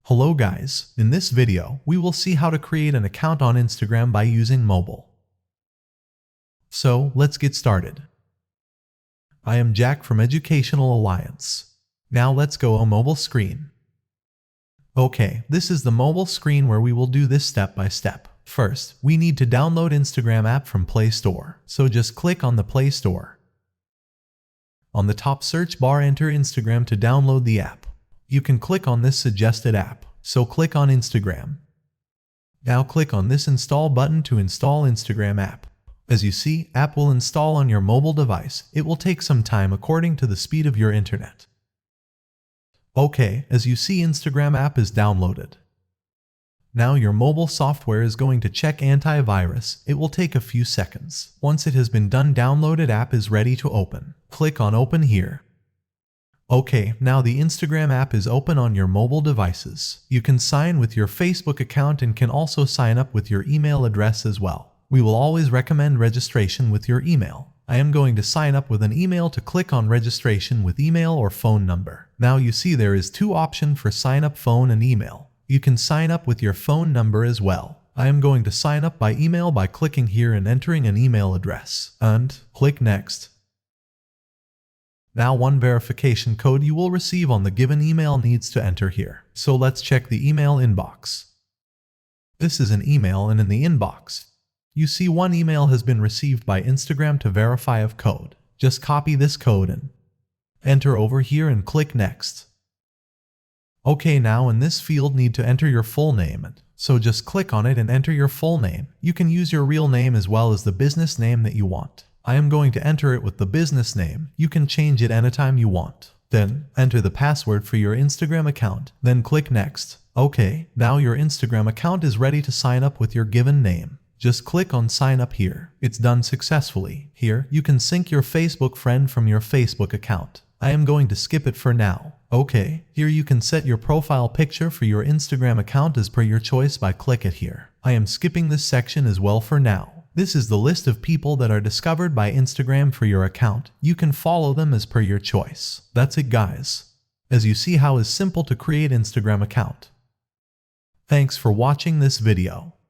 Hello guys, in this video, we will see how to create an account on Instagram by using mobile. So, let's get started. I am Jack from Educational Alliance. Now let's go on mobile screen. Okay, this is the mobile screen where we will do this step by step. First, we need to download Instagram app from Play Store. So just click on the Play Store. On the top search bar, enter Instagram to download the app. You can click on this suggested app, so click on Instagram. Now click on this install button to install Instagram app. As you see, app will install on your mobile device. It will take some time according to the speed of your internet. Okay, as you see, Instagram app is downloaded. Now your mobile software is going to check antivirus. It will take a few seconds. Once it has been done, downloaded app is ready to open. Click on open here. Okay, now the Instagram app is open on your mobile devices. You can sign with your Facebook account and can also sign up with your email address as well. We will always recommend registration with your email. I am going to sign up with an email to click on registration with email or phone number. Now you see there is two options for sign up, phone and email. You can sign up with your phone number as well. I am going to sign up by email by clicking here and entering an email address. And click next. Now one verification code you will receive on the given email needs to enter here. So let's check the email inbox. This is an email, and in the inbox, you see one email has been received by Instagram to verify of code. Just copy this code and enter over here and click next. Okay, now in this field need to enter your full name, so just click on it and enter your full name. You can use your real name as well as the business name that you want. I am going to enter it with the business name. You can change it anytime you want. Then, enter the password for your Instagram account. Then click next. Okay, now your Instagram account is ready to sign up with your given name. Just click on sign up here. It's done successfully. Here, you can sync your Facebook friend from your Facebook account. I am going to skip it for now. Okay, here you can set your profile picture for your Instagram account as per your choice by click it here. I am skipping this section as well for now. This is the list of people that are discovered by Instagram for your account. You can follow them as per your choice. That's it guys. As you see how it's simple to create Instagram account. Thanks for watching this video.